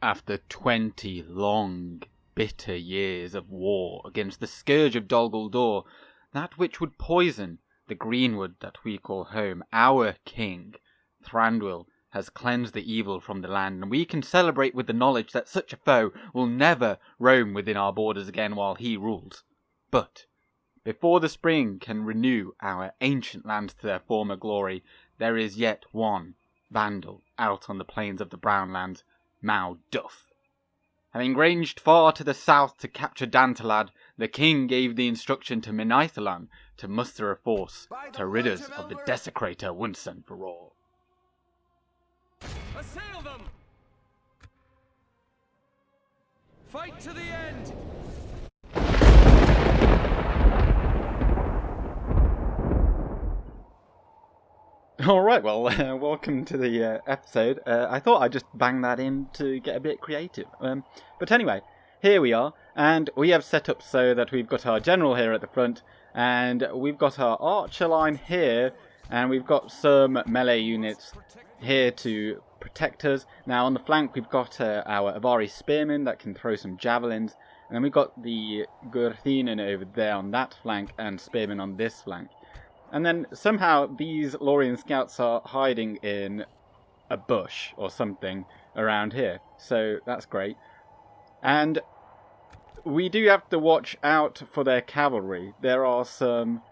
After 20 long, bitter years of war against the scourge of Dol Guldur, that which would poison the greenwood that we call home, our king, Thranduil, has cleansed the evil from the land, and we can celebrate with the knowledge that such a foe will never roam within our borders again while he rules. But before the spring can renew our ancient lands to their former glory, there is yet one vandal out on the plains of the Brownlands, Mau Duff. Having ranged far to the south to capture Dantalad, the king gave the instruction to Menaithalan to muster a force to rid us of the desecrator once and for all. Assail them! Fight to the end! Alright, well, welcome to the episode. I thought I'd just bang that in to get a bit creative. But anyway, here we are, and we have set up so that we've got our general here at the front, and we've got our archer line here, and we've got some melee units here to protect us. Now on the flank we've got our Avari spearmen that can throw some javelins, and then we've got the Gurthinen over there on that flank and spearmen on this flank. And then somehow these Lorien scouts are hiding in a bush or something around here. So that's great. And we do have to watch out for their cavalry. There are some...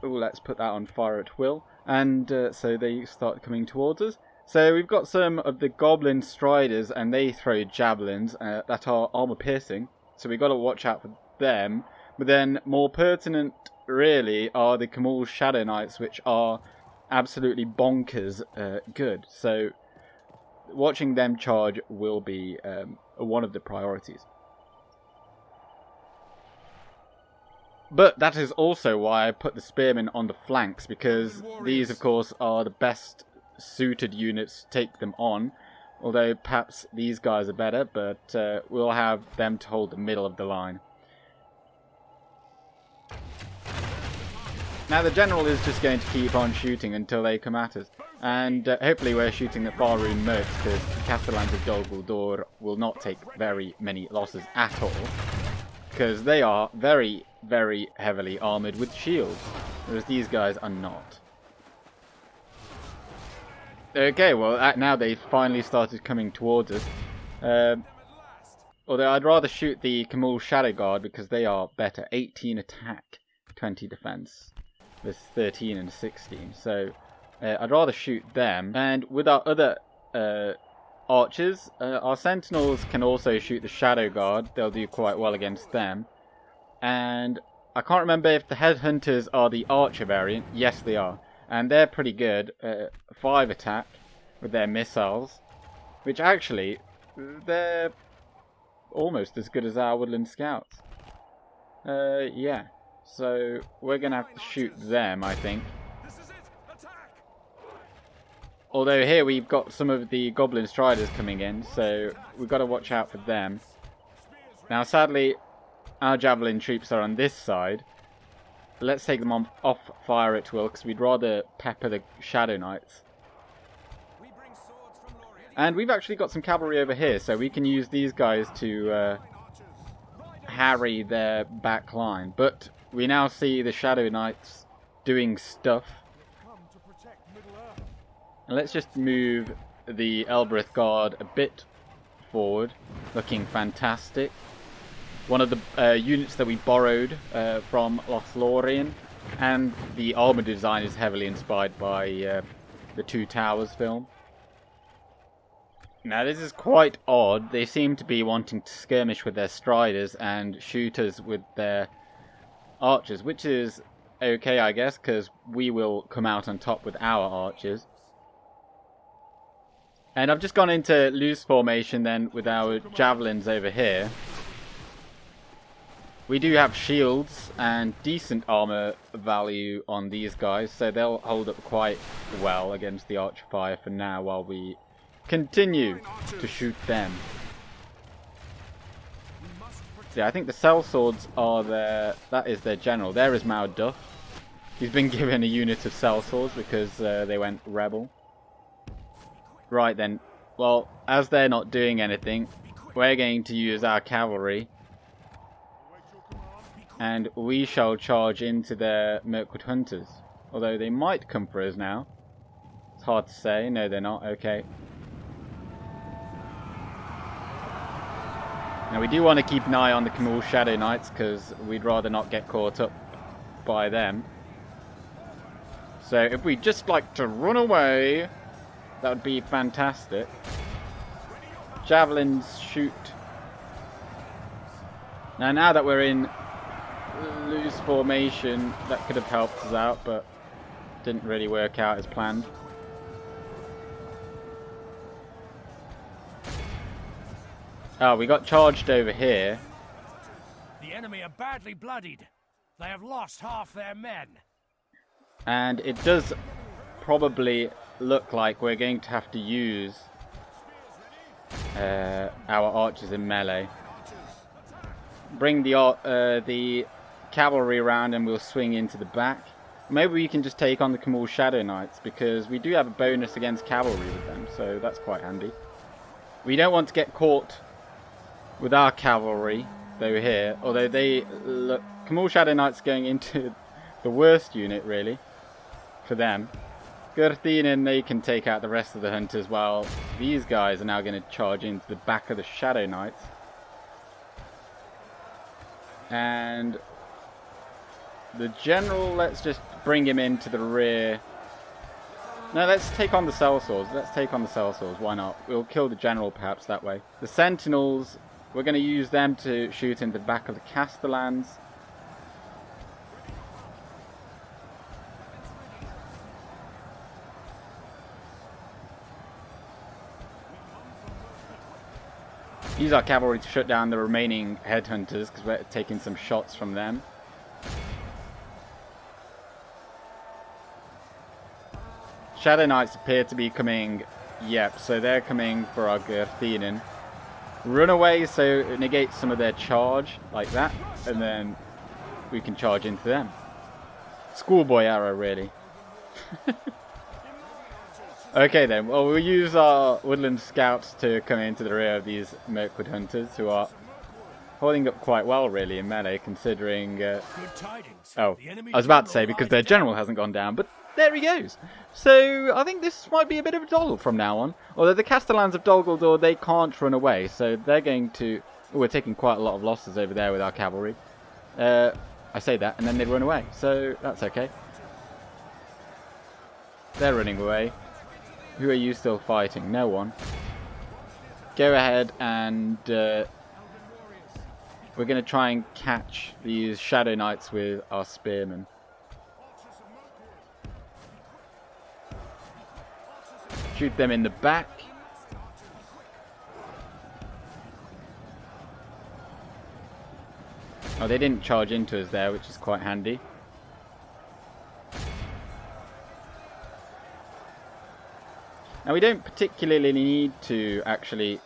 Oh, let's put that on fire at will. And so they start coming towards us. So we've got some of the Goblin Striders, and they throw javelins that are armor piercing. So we've got to watch out for them. But then more pertinent really are the Khazad Shadow Knights, which are absolutely bonkers good. So watching them charge will be one of the priorities. But that is also why I put the spearmen on the flanks, because these of course are the best suited units to take them on. Although perhaps these guys are better, but we'll have them to hold the middle of the line. Now the general is just going to keep on shooting until they come at us. And hopefully we're shooting the Faerun moats, because the Castellans of Dol Guldur will not take very many losses at all. Because they are very, very heavily armoured with shields, whereas these guys are not. Okay, well now they've finally started coming towards us. Although I'd rather shoot the Khazad Shadow Guard because they are better. 18 attack, 20 defense. There's 13 and 16. So I'd rather shoot them. And with our other archers, our sentinels can also shoot the Shadow Guard. They'll do quite well against them. And I can't remember if the headhunters are the archer variant. Yes, they are. And they're pretty good. 5 attack with their missiles. Which actually, they're almost as good as our woodland scouts. Yeah. So we're going to have to shoot them, I think. Although here we've got some of the Goblin Striders coming in, so we've got to watch out for them. Now sadly, our Javelin troops are on this side. Let's take them off fire at will, because we'd rather pepper the Shadow Knights. And we've actually got some cavalry over here, so we can use these guys to harry their back line. But we now see the Shadow Knights doing stuff. And let's just move the Elbereth Guard a bit forward, looking fantastic. One of the units that we borrowed from Lothlorien, and the armor design is heavily inspired by the Two Towers film. Now this is quite odd. They seem to be wanting to skirmish with their Striders and shoot us with their archers, which is okay, I guess, because we will come out on top with our archers. And I've just gone into loose formation then with our javelins over here. We do have shields and decent armor value on these guys, so they'll hold up quite well against the archer fire for now while we continue to shoot them. Yeah, I think the sellswords are their... that is their general. There is Mau Duff. He's been given a unit of sellswords because they went rebel. Right then, well, as they're not doing anything, we're going to use our cavalry. And we shall charge into their Mirkwood Hunters. Although they might come for us now. It's hard to say. No, they're not. Okay. Now we do want to keep an eye on the Muil Shadow Knights because we'd rather not get caught up by them. So if we just like to run away, that would be fantastic. Javelins shoot. Now that we're in loose formation, that could have helped us out, but didn't really work out as planned. Oh, we got charged over here. The enemy are badly bloodied. They have lost half their men. And it does probably look like we're going to have to use our archers in melee. Bring the cavalry around and we'll swing into the back. Maybe we can just take on the Muil Shadow Knights because we do have a bonus against cavalry with them, so that's quite handy. We don't want to get caught with our cavalry though here, although they look, Muil Shadow Knights going into the worst unit really for them. Gurthinen, they can take out the rest of the hunters while these guys are now going to charge into the back of the Shadow Knights. And the general, let's just bring him into the rear. No, let's take on the sellswords. Let's take on the sellswords. Why not? We'll kill the general perhaps that way. The sentinels, we're going to use them to shoot into the back of the Castellans. Use our cavalry to shut down the remaining headhunters because we're taking some shots from them. Shadow Knights appear to be coming. Yep, so they're coming for our Gurthinen. Run away so it negates some of their charge, like that, and then we can charge into them. Schoolboy arrow, really. Okay then, well we'll use our woodland scouts to come into the rear of these Mirkwood hunters who are holding up quite well really in melee considering... oh, I was about to say because their general hasn't gone down, but there he goes. So I think this might be a bit of a doddle from now on. Although the Castellans of Dol Guldur, they can't run away, so they're going to... Oh, we're taking quite a lot of losses over there with our cavalry. I say that and then they run away, so that's okay. They're running away. Who are you still fighting? No one. Go ahead and we're going to try and catch these Shadow Knights with our spearmen. Shoot them in the back. Oh, they didn't charge into us there, which is quite handy. Now we don't particularly need to actually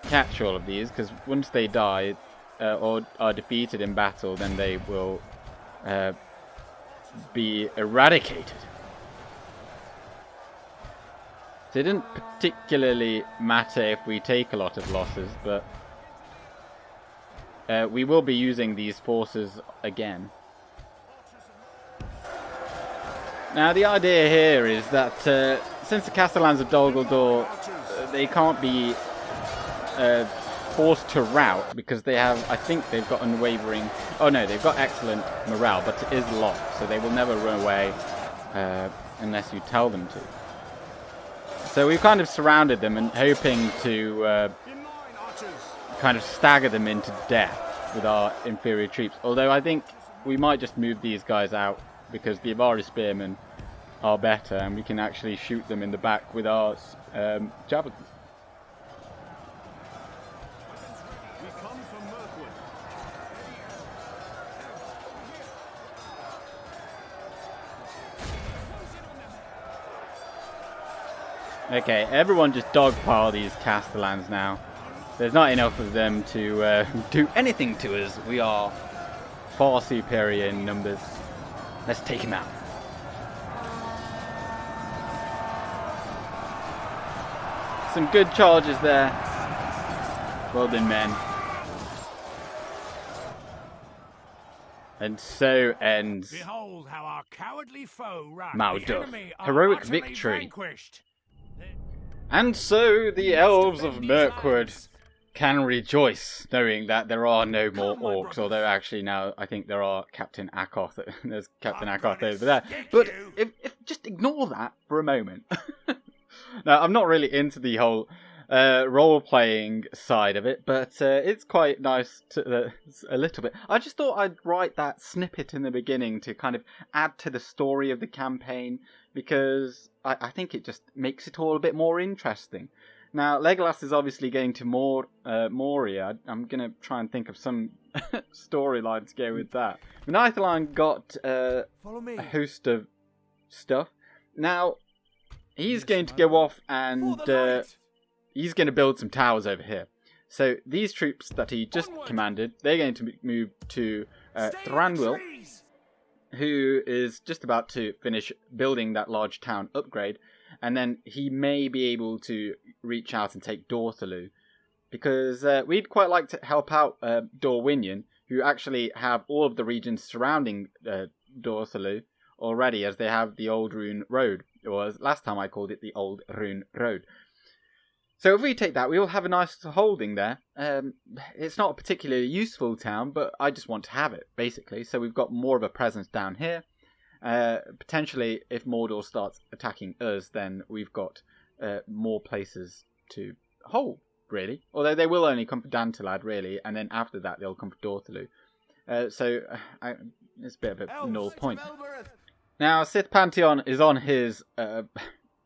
catch all of these because once they die or are defeated in battle, then they will be eradicated. So it didn't particularly matter if we take a lot of losses, but we will be using these forces again. Now the idea here is that since the Castellans of Dol Guldur, they can't be forced to rout because they have, I think they've got unwavering, oh no, they've got excellent morale, but it is locked, so they will never run away unless you tell them to. So we've kind of surrounded them and hoping to kind of stagger them into death with our inferior troops, although I think we might just move these guys out because the Avari spearmen are better and we can actually shoot them in the back with our javelins. Okay, everyone just dogpile these Castellans now. There's not enough of them to do anything to us. We are far superior in numbers. Let's take him out. Some good charges there. Well done, men. And so ends Behold how our cowardly foe ran. Mauser. The enemy are Heroic utterly victory. vanquished. And so the elves of Mirkwood can rejoice knowing that there are no more orcs, although actually now I think there are Captain Akoth. There's Captain Akoth over there. But if just ignore that for a moment. Now, I'm not really into the whole role-playing side of it, but it's quite nice to, a little bit. I just thought I'd write that snippet in the beginning to kind of add to the story of the campaign, because I think it just makes it all a bit more interesting. Now, Legolas is obviously going to Moria. I'm going to try and think of some storyline to go with that. Untitled got a host of stuff. Now, he's going to go off and he's going to build some towers over here. So these troops that he just commanded, they're going to move to Thranduil, who is just about to finish building that large town upgrade. And then he may be able to reach out and take Dorthalu, because we'd quite like to help out Dorwinion, who actually have all of the regions surrounding Dorthalu already, as they have the Old Rune Road, or as last time I called it the Old Rune Road. So if we take that, we will have a nice holding there. It's not a particularly useful town, but I just want to have it, basically. So we've got more of a presence down here. Potentially, if Mordor starts attacking us, then we've got more places to hold, really. Although they will only come for Dantalad, really, and then after that they'll come for Dorthalu. It's a bit of a null point. Now, Sith Pantheon is on his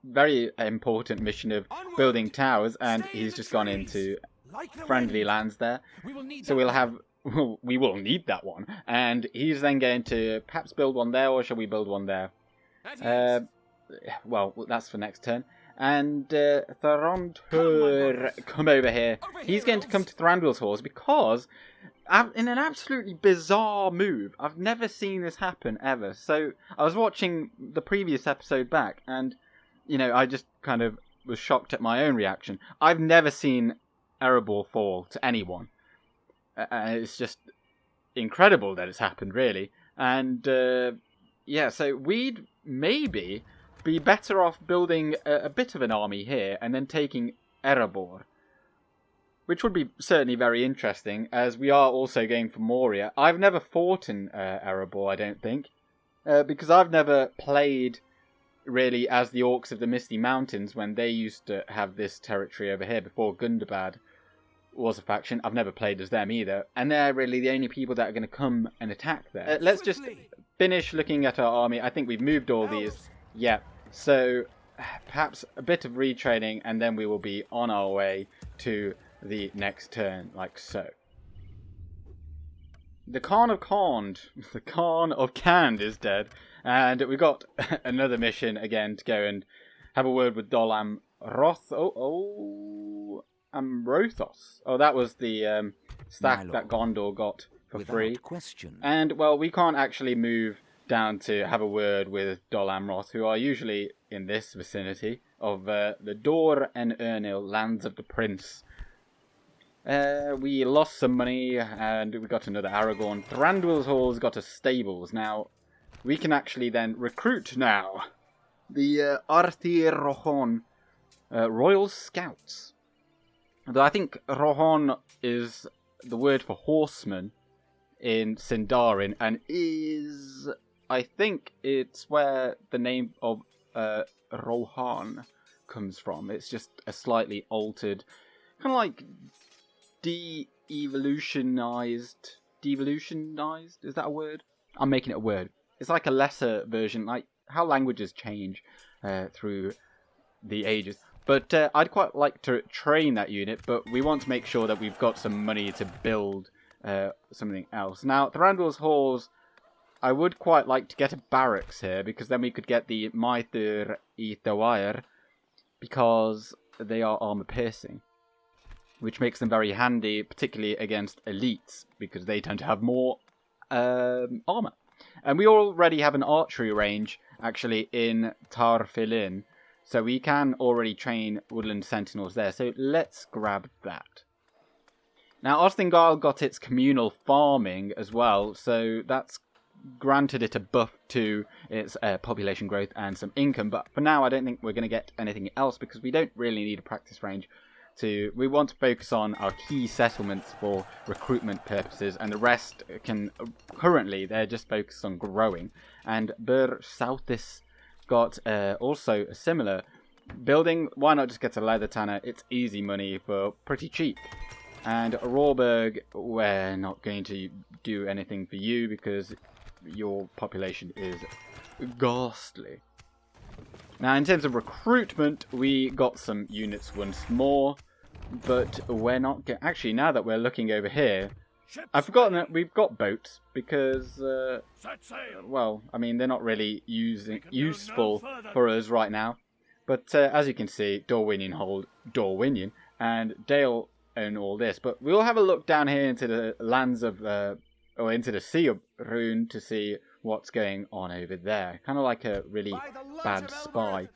very important mission of building towers, and he's just gone into friendly lands there. So we will need that one, and he's then going to perhaps build one there, or shall we build one there? Well, that's for next turn. And Thranduil, come over here. He's going to come to Thranduil's Halls because, in an absolutely bizarre move, I've never seen this happen ever. So I was watching the previous episode back, and I just kind of was shocked at my own reaction. I've never seen Erebor fall to anyone. And it's just incredible that it's happened, really. And, so we'd maybe be better off building a bit of an army here and then taking Erebor, which would be certainly very interesting, as we are also going for Moria. I've never fought in Erebor, I don't think, because I've never played really as the Orcs of the Misty Mountains when they used to have this territory over here before Gundabad was a faction. I've never played as them either, and they're really the only people that are going to come and attack there. Let's just finish looking at our army. I think we've moved all these. Yeah, so perhaps a bit of retraining, and then we will be on our way to the next turn, like so. The Khan of Khand is dead, and we've got another mission again to go and have a word with Dolam Roth. Amrothos. Oh, that was the stack that Gondor got for free. Question. And, well, we can't actually move down to have a word with Dol Amroth, who are usually in this vicinity of the Dor and Ernil, lands of the Prince. We lost some money, and we got another Aragorn. Thranduil's Halls got us stables. Now, we can actually then recruit now the Arthir Rohon Royal Scouts. Though I think Rohon is the word for horseman in Sindarin, and I think it's where the name of Rohan comes from. It's just a slightly altered, kind of like devolutionized, is that a word? I'm making it a word. It's like a lesser version, like how languages change through the ages. But I'd quite like to train that unit, but we want to make sure that we've got some money to build something else. Now, Thranduil's Halls, I would quite like to get a barracks here, because then we could get the Maithur Ithawire, because they are armor-piercing, which makes them very handy, particularly against elites, because they tend to have more armor. And we already have an archery range, actually, in Taur Philinn, So we can already train Woodland Sentinels there. So let's grab that. Now, Osthingard got its communal farming as well. So that's granted it a buff to its population growth and some income. But for now, I don't think we're going to get anything else because we don't really need a practice range. We want to focus on our key settlements for recruitment purposes, and the rest can currently they're just focused on growing. And Bur Southis got also a similar building. Why not just get a leather tanner? It's easy money for pretty cheap. And Rawberg, we're not going to do anything for you because your population is ghastly. Now, in terms of recruitment, we got some units once more, but we're not actually, now that we're looking over here, I've forgotten that we've got boats because, well, I mean, they're not really useful for us right now. But as you can see, Dorwinion hold Dorwinion, and Dale own all this. But we'll have a look down here into the lands of, or into the Sea of Rune to see what's going on over there. Kind of like a really bad spy.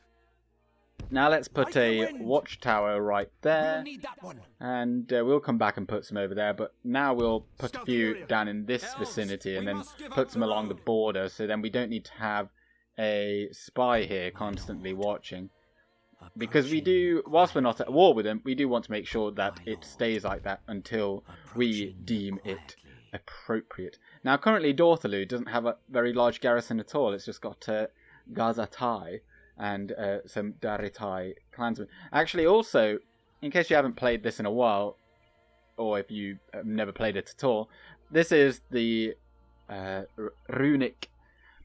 Now let's put a watchtower right there, and we'll come back and put some over there, but now we'll put a few down in this vicinity and then put some along the border, so then we don't need to have a spy here constantly watching. Because we do, whilst we're not at war with them, we do want to make sure that it stays like that until we deem it appropriate. Now currently Dorthalu doesn't have a very large garrison at all, it's just got Gazatai and some Daritai clansmen. Actually, also, in case you haven't played this in a while, or if you have never played it at all, this is the runic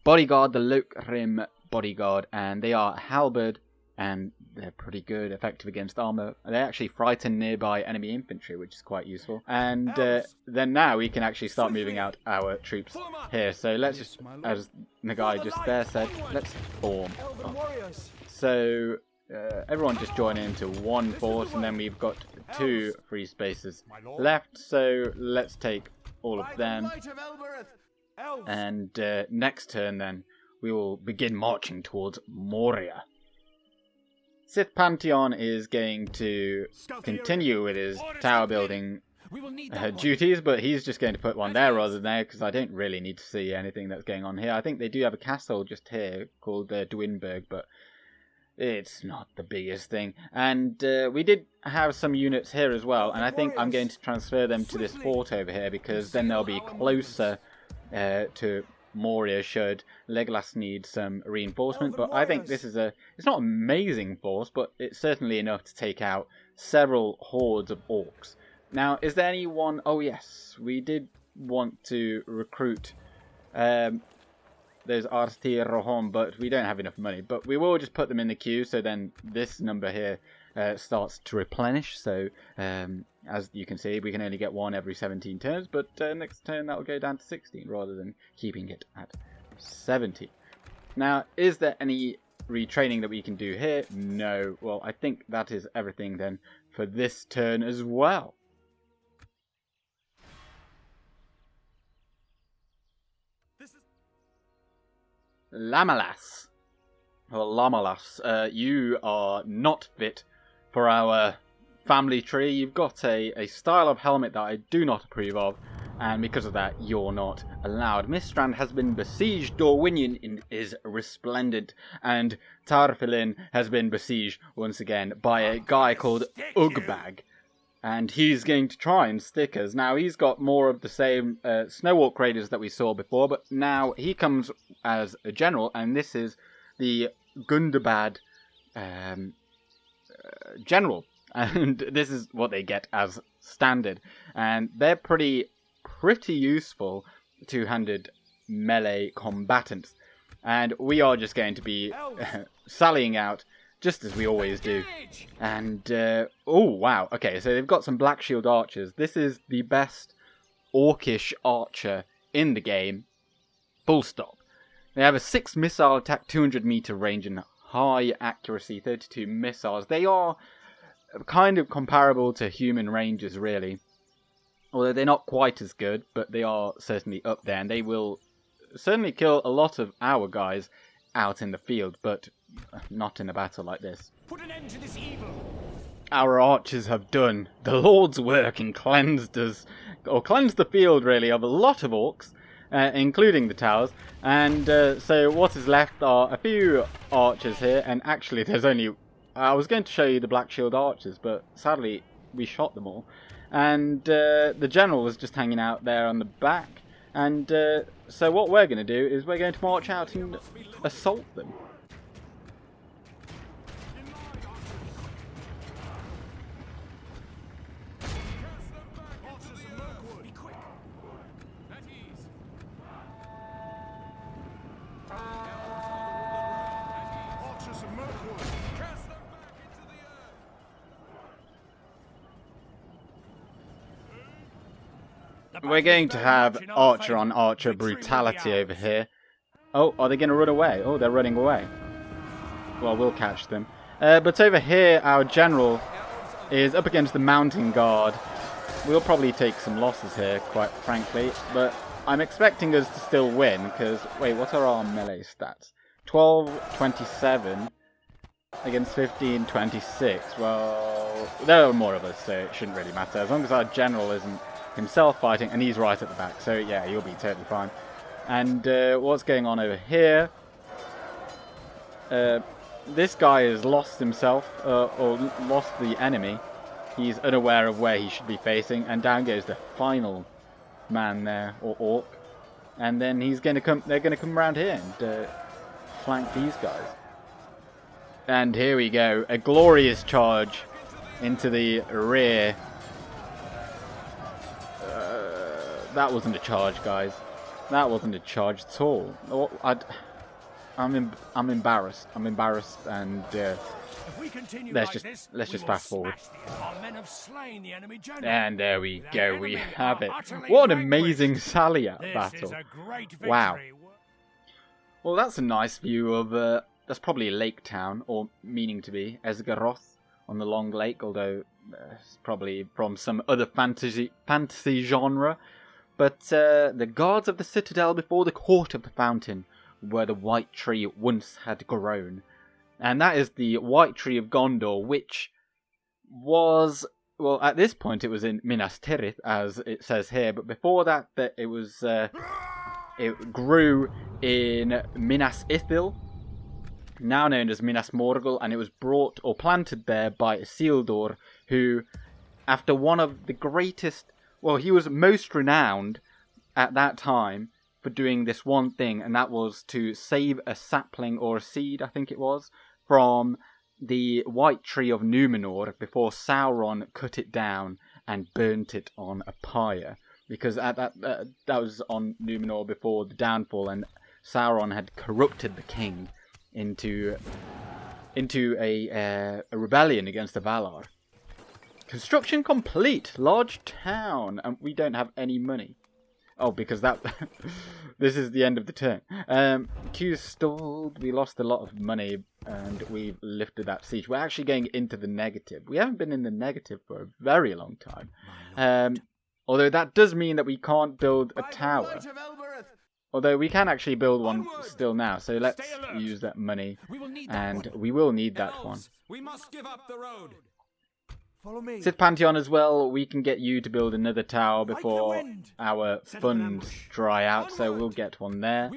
bodyguard, the Lokrim bodyguard, and they are halberd, and they're pretty good, effective against armor. They actually frighten nearby enemy infantry, which is quite useful. And then now we can actually start moving out our troops here. So let's just, as the guy just there said, let's form up. So everyone just join into one force, and then we've got 2 free spaces left. So let's take all of them. And next turn then, we will begin marching towards Moria. Sith Pantheon is going to continue with his tower building duties, but he's just going to put one there rather than there, because I don't really need to see anything that's going on here. I think they do have a castle just here called Dwinberg, but it's not the biggest thing. And we did have some units here as well, and I think I'm going to transfer them to this fort over here, because then they'll be closer to Moria should Legolas need some reinforcement. But I think this is it's not an amazing force, but it's certainly enough to take out several hordes of orcs. Now, is there anyone? Oh yes, we did want to recruit those Arti Rohom, but we don't have enough money. But we will just put them in the queue, so then this number here starts to replenish. So as you can see, we can only get 1 every 17 turns, but next turn that will go down to 16 rather than keeping it at 70. Now, is there any retraining that we can do here? No. Well, I think that is everything then for this turn as well. Lamalas. Well, Lamalas, you are not fit for our family tree. You've got a style of helmet that I do not approve of, and because of that, you're not allowed. Mistrand has been besieged. Dorwinion is resplendent, and Taur Philinn has been besieged once again by a guy called Ugbag, and he's going to try and stick us. Now, he's got more of the same Snow Orc raiders that we saw before, but now he comes as a general, and this is the Gundabad general. And this is what they get as standard. And they're pretty useful two-handed melee combatants. And we are just going to be sallying out just as we always do. And, oh wow, okay, so they've got some Black Shield archers. This is the best orcish archer in the game, full stop. They have a 6 missile attack, 200 meter range, and high accuracy, 32 missiles. They are kind of comparable to human rangers, really. Although they're not quite as good, but they are certainly up there, and they will certainly kill a lot of our guys out in the field, but not in a battle like this. Put an end to this evil. Our archers have done the Lord's work and cleansed us, or cleansed the field really, of a lot of orcs, including the towers. And so what is left are a few archers here, and actually there's only... I was going to show you the Black Shield archers, but sadly we shot them all. And the general was just hanging out there on the back. And so what we're going to do is we're going to march out and assault them. We're going to have archer on archer brutality over here. Oh, are they going to run away? Oh, they're running away. Well, we'll catch them. But over here, our general is up against the mountain guard. We'll probably take some losses here, quite frankly. But I'm expecting us to still win, because... Wait, what are our melee stats? 12-27 against 15-26. Well, there are more of us, so it shouldn't really matter. As long as our general isn't himself fighting, and he's right at the back, so yeah, you'll be totally fine. And what's going on over here? This guy has lost himself, or lost the enemy. He's unaware of where he should be facing, and down goes the final man there, or orc. And then he's going to come. They're going to come around here and flank these guys. And here we go, a glorious charge into the rear. That wasn't a charge, guys. That wasn't a charge at all. I'm embarrassed. I'm embarrassed, and let's just fast forward. And there we go. We have it. What an amazing Salia battle! Wow. Well, that's a nice view of. That's probably a lake town, or meaning to be Esgaroth on the Long Lake, although it's probably from some other fantasy genre. But the guards of the citadel before the court of the fountain, where the white tree once had grown. And that is the white tree of Gondor, which was, well, at this point it was in Minas Tirith, as it says here, but before that it was, it grew in Minas Ithil, now known as Minas Morgul, and it was brought or planted there by Isildur, who, after one of the greatest... Well, he was most renowned at that time for doing this one thing, and that was to save a sapling or a seed, I think it was, from the White Tree of Numenor before Sauron cut it down and burnt it on a pyre. Because that was on Numenor before the downfall, and Sauron had corrupted the king into a rebellion against the Valar. Construction complete. Large town. And we don't have any money. Oh, because that... this is the end of the turn. Queues stalled. We lost a lot of money. And we've lifted that siege. We're actually going into the negative. We haven't been in the negative for a very long time. Although that does mean that we can't build a tower. Although we can actually build one still now. So let's use that money. And we will need that one. We must give up the road. Follow me. Sith Pantheon as well, we can get you to build another tower before our funds dry out, so we'll get one there.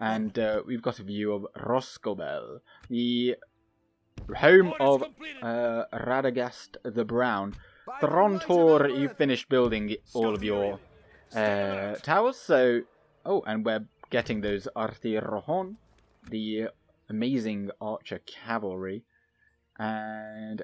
And we've got a view of Roscobel, the home of Radagast the Brown. Thranduil, you've finished building all of your towers, so... Oh, and we're getting those Arthi Rohon, the amazing archer cavalry. And...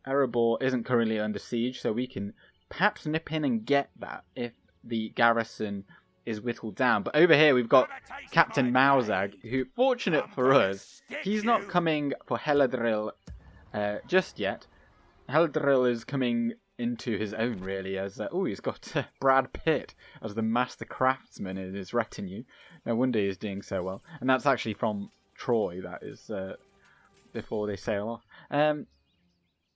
Erebor isn't currently under siege, so we can perhaps nip in and get that if the garrison is whittled down. But over here we've got Captain Mauser, who, fortunate for us, he's not coming for Heladril just yet. Heladril is coming into his own, really, as... he's got Brad Pitt as the master craftsman in his retinue. No wonder he's doing so well. And that's actually from Troy, that is, before they sail off.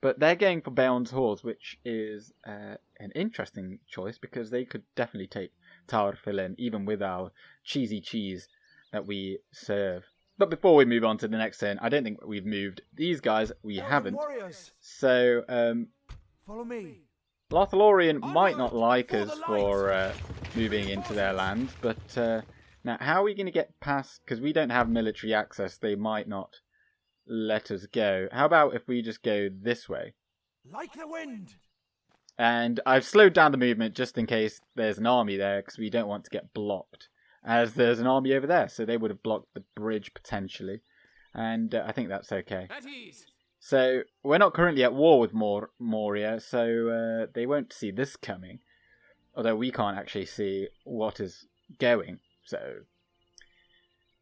But they're going for Beorn's Halls, which is an interesting choice, because they could definitely take Taur Philinn, even with our cheesy cheese that we serve. But before we move on to the next turn, I don't think we've moved these guys. We haven't. Warriors, So, follow me. Lothlorien might not like us for moving into their land, but now how are we going to get past? Because we don't have military access, they might not let us go. How about if we just go this way? Like the wind. And I've slowed down the movement just in case there's an army there, because we don't want to get blocked. As there's an army over there, so they would have blocked the bridge potentially. And I think that's okay. At ease. So we're not currently at war with Moria, so they won't see this coming. Although we can't actually see what is going. So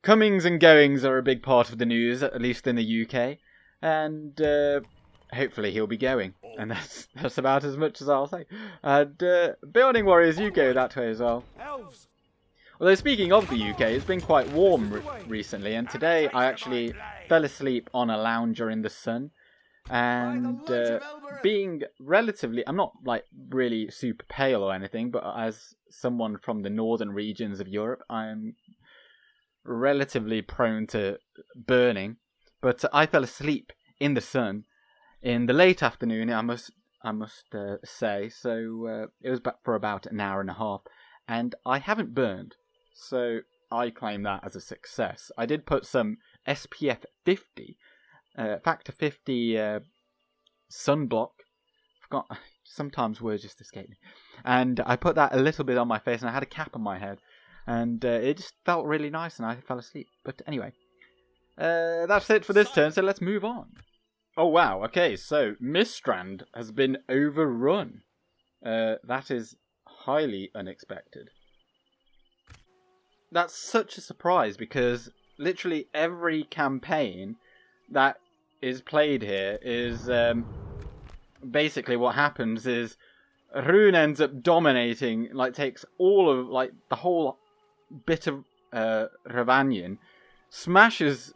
comings and goings are a big part of the news, at least in the UK. And hopefully he'll be going. And that's about as much as I'll say. And building warriors, you go that way as well. Elves. Although speaking of the UK, it's been quite warm recently, and today I actually fell asleep on a lounger in the sun, and being relatively, I'm not like really super pale or anything, but as someone from the northern regions of Europe, I'm relatively prone to burning, but I fell asleep in the sun in the late afternoon, I must say, so it was for about an hour and a half, and I haven't burned. So I claim that as a success. I did put some SPF 50, factor 50 sunblock. Forgot, sometimes words just escape me. And I put that a little bit on my face, and I had a cap on my head. And it just felt really nice, and I fell asleep. But anyway, that's it for this turn, so let's move on. Oh wow, okay, so Mistrand has been overrun. That is highly unexpected. That's such a surprise because literally every campaign that is played here is basically what happens is Rune ends up dominating, like takes all of like the whole bit of Ravanion, smashes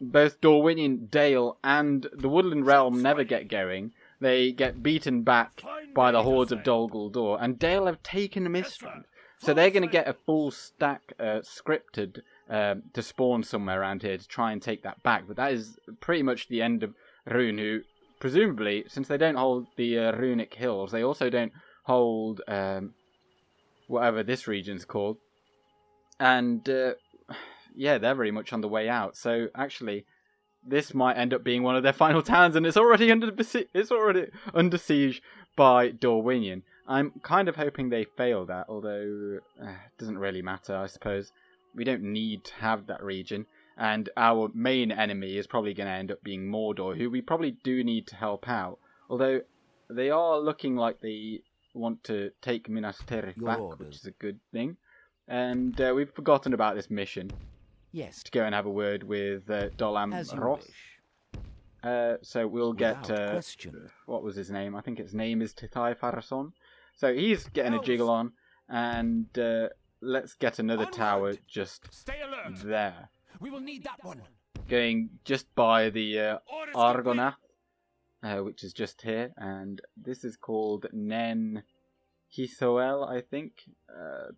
both Dorwinion, Dale and the Woodland Realm never get going. They get beaten back by the hordes of Dol Guldur, and Dale have taken Mistrand. So they're going to get a full stack scripted to spawn somewhere around here to try and take that back. But that is pretty much the end of Rune, who presumably, since they don't hold the Runic Hills, they also don't hold whatever this region's called. And yeah, they're very much on the way out. So actually, this might end up being one of their final towns, and it's already under siege by Dorwinion. I'm kind of hoping they fail that, although it doesn't really matter, I suppose. We don't need to have that region, and our main enemy is probably going to end up being Mordor, who we probably do need to help out. Although they are looking like they want to take Minas Tirith back, which is a good thing. And we've forgotten about this mission. Yes. To go and have a word with Dolam Roth. So we'll get what was his name? I think his name is Tithai Pharason. So he's getting a jiggle on, and let's get another tower just there. We will need that one. Going just by the Argonath, which is just here, and this is called Nen Hithoel, I think.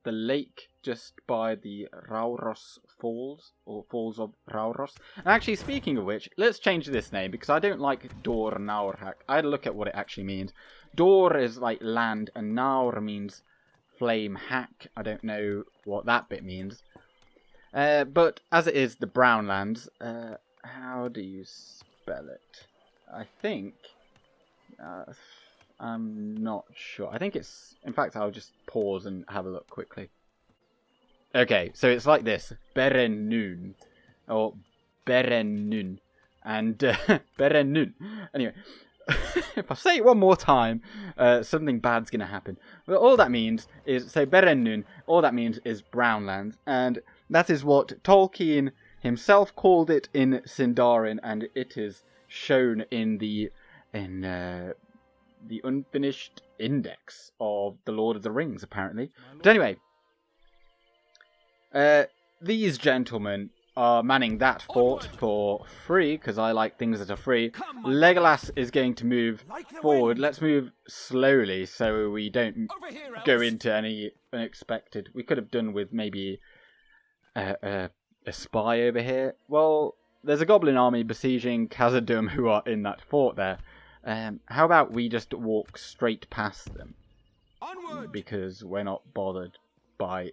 The lake just by the Rauros Falls, or Falls of Rauros. And actually, speaking of which, let's change this name, because I don't like Dor Naurhak. I had to look at what it actually means. Dor is like land, and Naur means flame hack. I don't know what that bit means. But as it is the Brown Lands, how do you spell it? I think... I'm not sure. I think it's... In fact, I'll just pause and have a look quickly. Okay, so it's like this. Berennun. Or Berennun. And Berennun. Anyway, if I say it one more time, something bad's going to happen. Well, all that means is... So Berennun, all that means is Brownlands. And that is what Tolkien himself called it in Sindarin. And it is shown in the unfinished index of The Lord of the Rings, apparently. But anyway, these gentlemen are manning that fort for free, because I like things that are free. Legolas is going to move forward. Let's move slowly so we don't go into any unexpected. We could have done with maybe a a spy over here? Well, there's a goblin army besieging Khazad Dum who are in that fort there. How about we just walk straight past them? Onward! Because we're not bothered by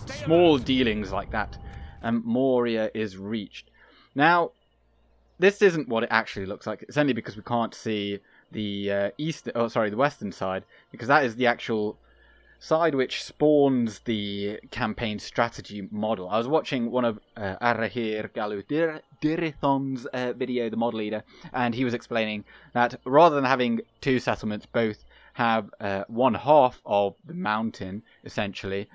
small dealings like that. And Moria is reached. Now, this isn't what it actually looks like. It's only because we can't see the the western side, because that is the actual side which spawns the campaign strategy model. I was watching one of Arahir Galudirithon's video, the model leader, and he was explaining that rather than having two settlements both have one half of the mountain, essentially,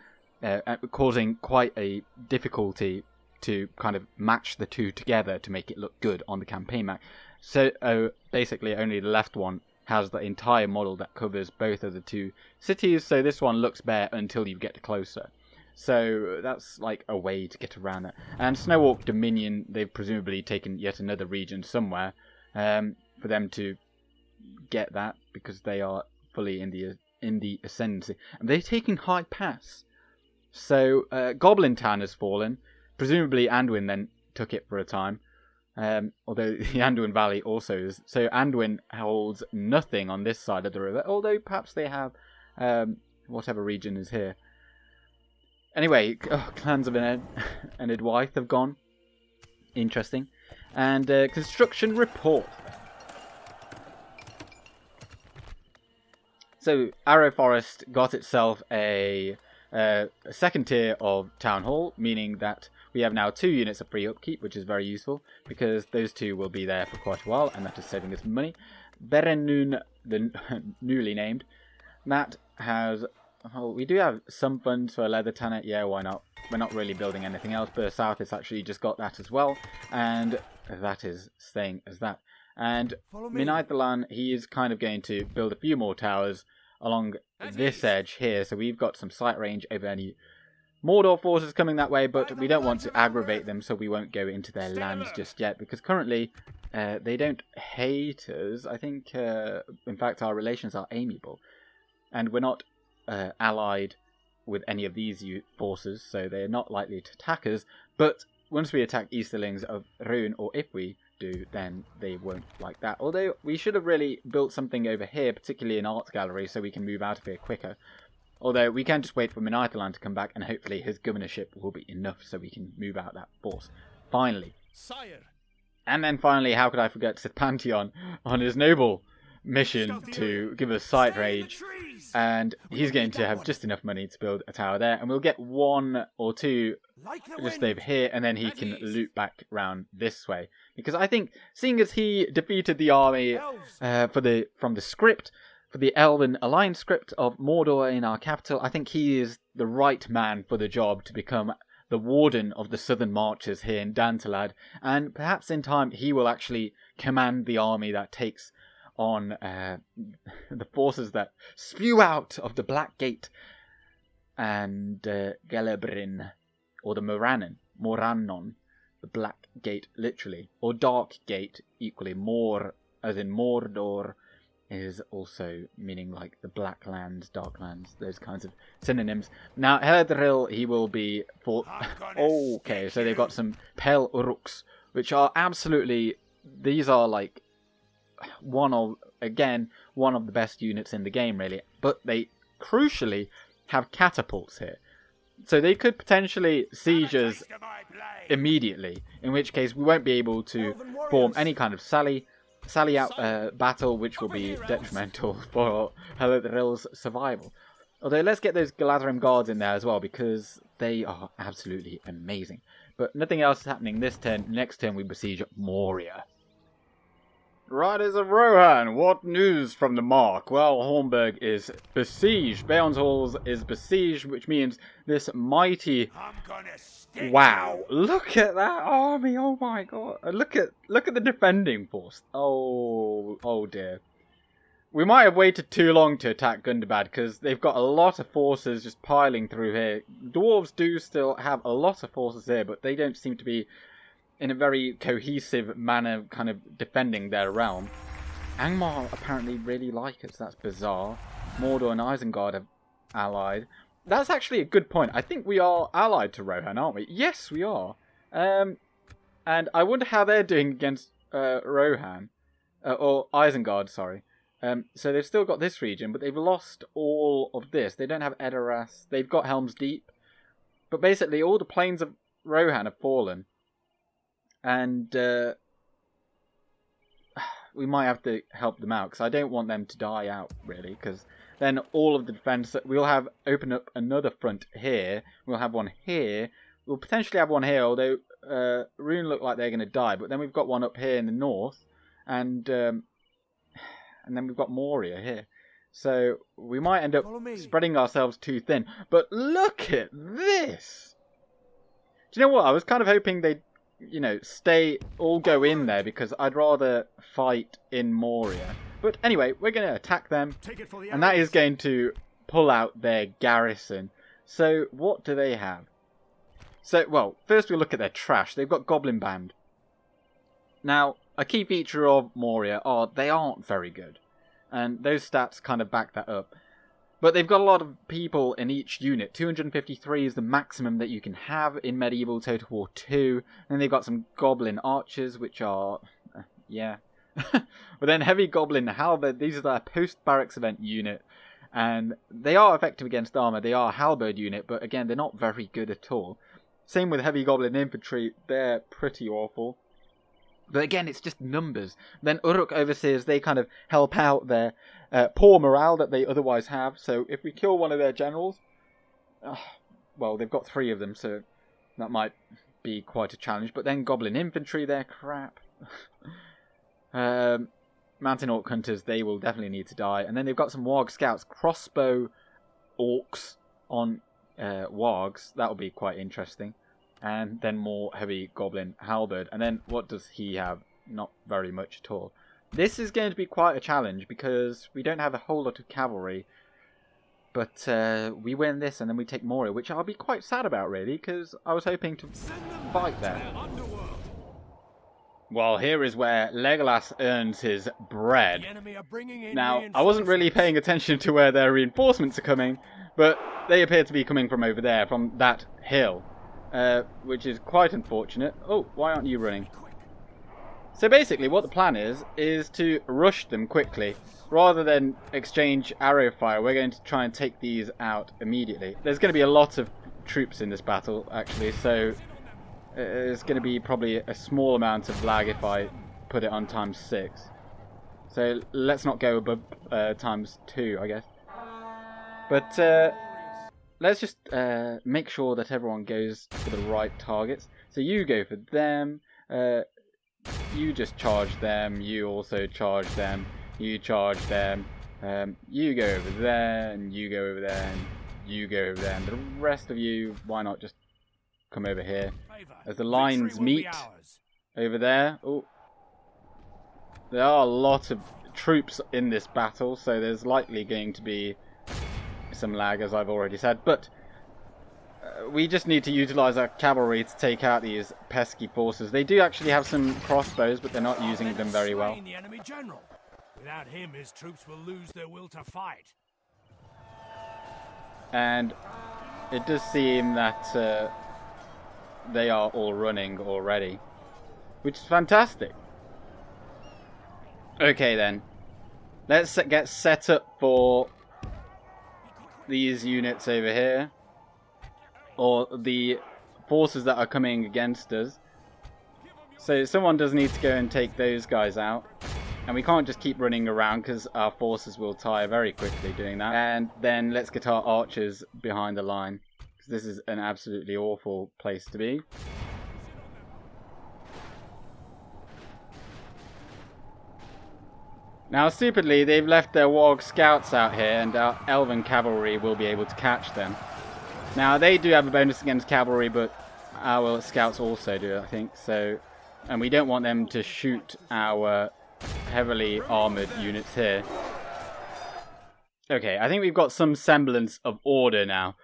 causing quite a difficulty to kind of match the two together to make it look good on the campaign map. So basically only the left one has the entire model that covers both of the two cities, so this one looks bare until you get closer. So that's like a way to get around that. And Snowwalk Dominion, they've presumably taken yet another region somewhere for them to get that, because they are fully in the ascendancy. And they're taking High Pass. So Goblin Town has fallen. Presumably Anduin then took it for a time. Although the Anduin Valley also is. So Anduin holds nothing on this side of the river, although perhaps they have whatever region is here. Anyway, clans of Enedwaith have gone. Interesting. And construction report. So Arrow Forest got itself a second tier of Town Hall, meaning that we have now 2 units of free upkeep, which is very useful, because those 2 will be there for quite a while, and that is saving us money. Berenun, the newly named, that has... Oh, we do have some funds for a leather tanner. Yeah, why not? We're not really building anything else, but South has actually just got that as well, and that is staying as that. And Minaithalan, he is kind of going to build a few more towers along this edge here, so we've got some sight range over any Mordor forces coming that way, but we don't want to aggravate them, so we won't go into their lands just yet, because currently they don't hate us. I think, in fact, our relations are amiable, and we're not allied with any of these forces, so they're not likely to attack us, but once we attack Easterlings of Rhûn, or if we do, then they won't like that. Although we should have really built something over here, particularly an art gallery, so we can move out of here quicker. Although we can just wait for Minaithalan to come back, and hopefully his governorship will be enough so we can move out that force. Finally. Sire. And then finally, how could I forget Sith Pantheon on his noble mission to give us sight range, and he's going to have just enough money to build a tower there, and we'll get 1 or 2 just over here, and then he can loop back round this way, because I think, seeing as he defeated the army from the script, for the Elven Alliance script of Mordor in our capital, I think he is the right man for the job to become the warden of the southern marches here in Dantalad, and perhaps in time he will actually command the army that takes on the forces that spew out of the Black Gate and Gelebrin, or the Morannon, the Black Gate literally, or Dark Gate equally. Mor, as in Mordor, is also meaning like the Black Lands, Dark Lands, those kinds of synonyms. Now, Eladril, he will be for... Okay, so they've got some Pel Uruks, which are absolutely... These are like one of the best units in the game, really. But they, crucially, have catapults here. So they could potentially siege us immediately, in which case we won't be able to form any kind of sally out battle, which will be detrimental for Eladril's survival. Although let's get those Galadrim guards in there as well, because they are absolutely amazing. But nothing else is happening this turn. Next turn we besiege Moria. Riders of Rohan, what news from the Mark? Well, Hornburg is besieged. Beorn's Halls is besieged, which means this mighty... Wow, look at that army, oh my god. Look at the defending force. Oh dear. We might have waited too long to attack Gundabad, because they've got a lot of forces just piling through here. Dwarves do still have a lot of forces here, but they don't seem to be in a very cohesive manner kind of defending their realm. Angmar apparently really like us. That's bizarre. Mordor and Isengard have allied. That's actually a good point. I think we are allied to Rohan, aren't we? Yes, we are. And I wonder how they're doing against Rohan. Or Isengard, sorry. So they've still got this region, but they've lost all of this. They don't have Edoras. They've got Helm's Deep. But basically, all the plains of Rohan have fallen. And we might have to help them out, because I don't want them to die out, really. Because then all of the defense, we'll have open up another front here. We'll have one here. We'll potentially have one here, although Rune look like they're going to die. But then we've got one up here in the north. And then we've got Moria here. So we might end up spreading ourselves too thin. But look at this! Do you know what? I was kind of hoping they'd, all go in there, because I'd rather fight in Moria. But anyway, we're going to attack them. And that is going to pull out their garrison. So what do they have? So, well, first we'll look at their trash. They've got Goblin Band. Now, a key feature of Moria are they aren't very good. And those stats kind of back that up. But they've got a lot of people in each unit. 253 is the maximum that you can have in Medieval Total War 2. And they've got some Goblin Arches, which are... yeah. But then Heavy Goblin Halberd, these are their post-barracks event unit. And they are effective against armor. They are a Halberd unit, but again, they're not very good at all. Same with Heavy Goblin Infantry. They're pretty awful. But again, it's just numbers. Then Uruk Overseers, they kind of help out their poor morale that they otherwise have. So if we kill one of their generals, well, they've got 3 of them, so that might be quite a challenge. But then Goblin Infantry, they're crap. Mountain Orc Hunters, they will definitely need to die. And then they've got some Warg Scouts, crossbow orcs on Wargs. That will be quite interesting. And then more Heavy Goblin Halberd. And then what does he have? Not very much at all. This is going to be quite a challenge because we don't have a whole lot of cavalry. But we win this and then we take Moria, which I'll be quite sad about, really, because I was hoping to fight there. Well, here is where Legolas earns his bread. Now, I wasn't really paying attention to where their reinforcements are coming, but they appear to be coming from over there, from that hill. Which is quite unfortunate. Oh, why aren't you running? So basically what the plan is to rush them quickly. Rather than exchange arrow fire, we're going to try and take these out immediately. There's going to be a lot of troops in this battle, actually, so there's going to be probably a small amount of lag if I put it on ×6. So let's not go above ×2, I guess. But let's just make sure that everyone goes for the right targets. So you go for them, you just charge them, you also charge them, you charge them, you go over there, and you go over there, and you go over there, and the rest of you, why not just come over here? As the lines meet over there, oh, there are a lot of troops in this battle, so there's likely going to be some lag, as I've already said, but we just need to utilise our cavalry to take out these pesky forces. They do actually have some crossbows, but they're not using them very well. The enemy general. Without him, his troops will lose their will to fight. And it does seem that they are all running already, which is fantastic. Okay then, let's get set up for these units over here, or the forces that are coming against us. So someone does need to go and take those guys out, and we can't just keep running around because our forces will tire very quickly doing that. And then let's get our archers behind the line, because this is an absolutely awful place to be. Now, stupidly, they've left their warg scouts out here, and our elven cavalry will be able to catch them. Now, they do have a bonus against cavalry, but our scouts also do, I think. So, and we don't want them to shoot our heavily armoured units here. Okay, I think we've got some semblance of order now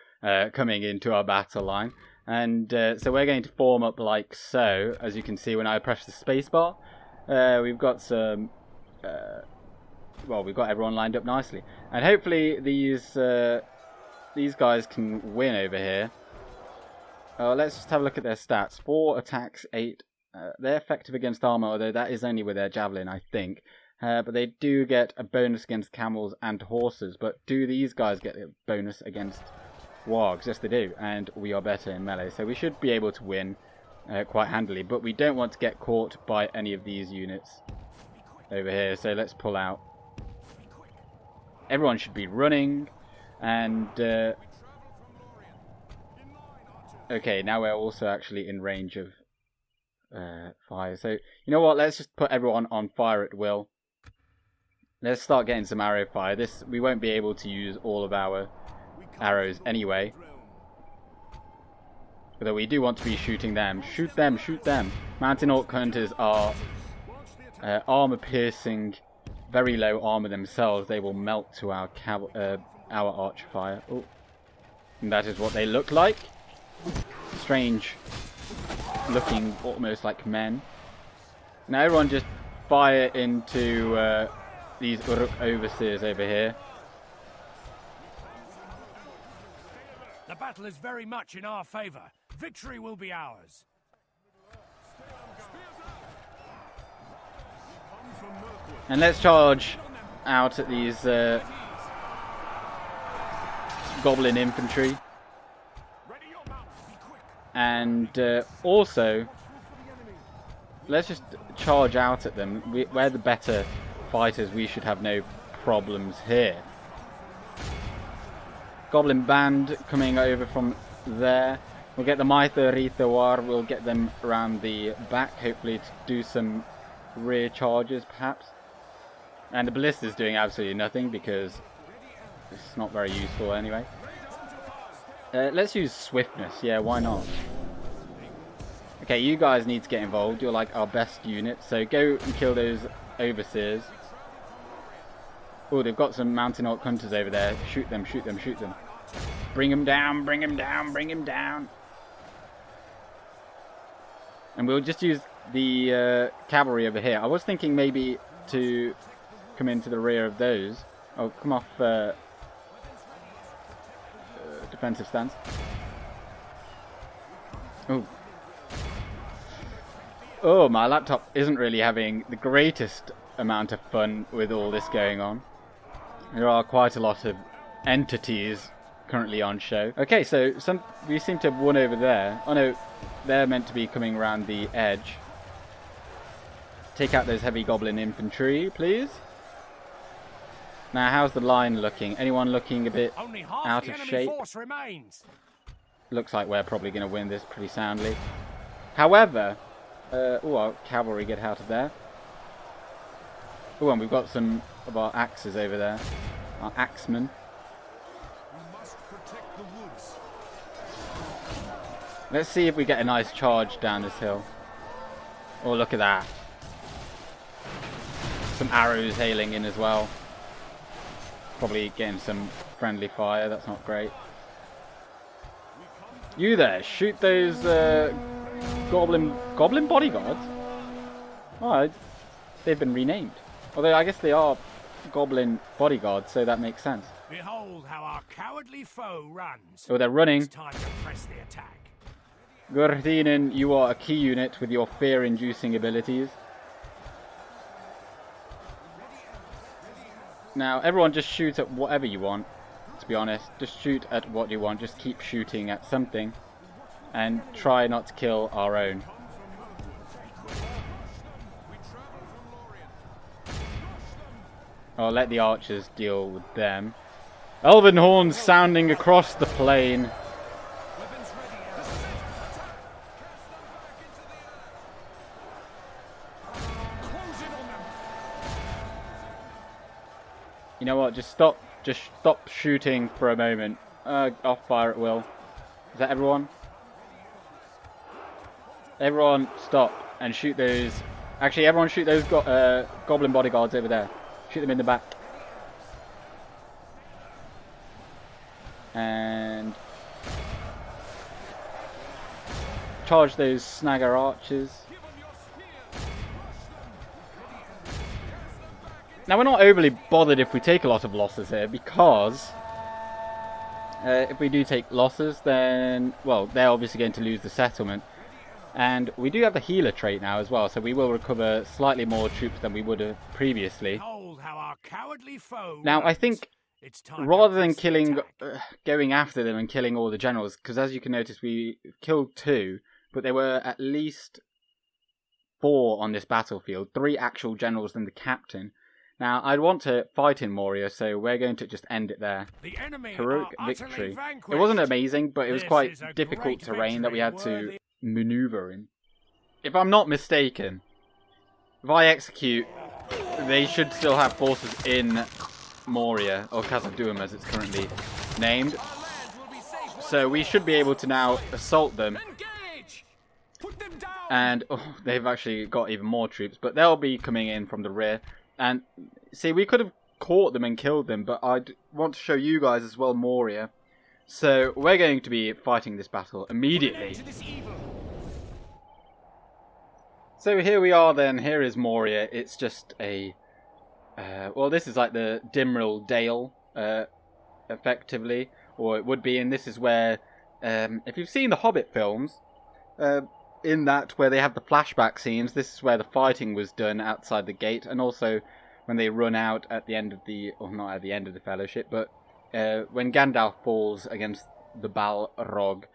coming into our battle line. And so we're going to form up like so, as you can see when I press the spacebar. We've got some... well, we've got everyone lined up nicely, and hopefully these guys can win over here. Let's just have a look at their stats. 4 attacks, 8. They're effective against armor, although that is only with their javelin, I think. But they do get a bonus against camels and horses. But do these guys get a bonus against wargs? Yes, they do. And we are better in melee. So we should be able to win quite handily. But we don't want to get caught by any of these units over here. So let's pull out. Everyone should be running. And... okay, now we're also actually in range of fire. So, you know what? Let's just put everyone on fire at will. Let's start getting some arrow fire. We won't be able to use all of our arrows anyway. Although we do want to be shooting them. Shoot them, shoot them. Mountain Orc Hunters are armor-piercing, very low armor themselves. They will melt to our archer fire. Oh. And that is what they look like. Strange looking, almost like men. Now everyone just fire into these Uruk overseers over here. The battle is very much in our favor. Victory will be ours. And let's charge out at these goblin infantry. And also, let's just charge out at them. We're the better fighters. We should have no problems here. Goblin band coming over from there. We'll get the Maitha Rithawar. We'll get them around the back, hopefully to do some rear charges, perhaps. And the ballista's doing absolutely nothing because it's not very useful anyway. Let's use swiftness. Yeah, why not? Okay, you guys need to get involved. You're like our best unit. So go and kill those overseers. Oh, they've got some mountain orc hunters over there. Shoot them, shoot them, shoot them. Bring them down, bring them down, bring them down. And we'll just use the cavalry over here. I was thinking maybe to come into the rear of those. Oh, come off defensive stance. Oh. Oh, my laptop isn't really having the greatest amount of fun with all this going on. There are quite a lot of entities currently on show. Okay, so we seem to have won over there. Oh no, they're meant to be coming around the edge. Take out those heavy goblin infantry, please. Now, how's the line looking? Anyone looking a bit out of shape? Looks like we're probably going to win this pretty soundly. However, our cavalry get out of there. Oh, and we've got some of our axes over there. Our axemen. Let's see if we get a nice charge down this hill. Oh, look at that. Some arrows hailing in as well. Probably getting some friendly fire. That's not great. You there, shoot those goblin bodyguards. Oh, they've been renamed. Although I guess they are goblin bodyguards, so that makes sense. Behold how our cowardly foe runs. Oh, they're running. It's time to press the attack. Gurthinen, you are a key unit with your fear-inducing abilities. Now, everyone just shoot at whatever you want, to be honest. Just shoot at what you want. Just keep shooting at something. And try not to kill our own. I'll let the archers deal with them. Elven horns sounding across the plain. You know what? Just stop shooting for a moment. Off fire at will. Is that everyone? Everyone stop and shoot those. Actually, everyone shoot those goblin bodyguards over there. Shoot them in the back. And charge those snagger archers. Now, we're not overly bothered if we take a lot of losses here because If we do take losses, then, well, they're obviously going to lose the settlement. And we do have the healer trait now as well, so we will recover slightly more troops than we would have previously. Behold how our cowardly foe Now, I runs. think, It's time rather to than press the killing, attack. going after them and killing all the generals, because as you can notice, we killed 2, but there were at least 4 on this battlefield, 3 actual generals and the captain. Now, I'd want to fight in Moria, so we're going to just end it there. The enemy Heroic are utterly victory. vanquished. It wasn't amazing, but it was This quite is a difficult great terrain that we had victory to worthy- maneuver in. If I'm not mistaken, if I execute, they should still have forces in Moria, or Khazad Dum as it's currently named. So we should be able to now assault them. Engage! Put them down! And they've actually got even more troops, but they'll be coming in from the rear. And see, we could have caught them and killed them, but I'd want to show you guys as well Moria. So we're going to be fighting this battle immediately. To this evil. So here we are then, here is Moria. It's just a, well, this is like the Dimrill Dale, effectively, or it would be, and this is where, if you've seen the Hobbit films, in that where they have the flashback scenes, this is where the fighting was done outside the gate, and also when they run out at the end of the, or not at the end of the Fellowship, but when Gandalf falls against the Balrog.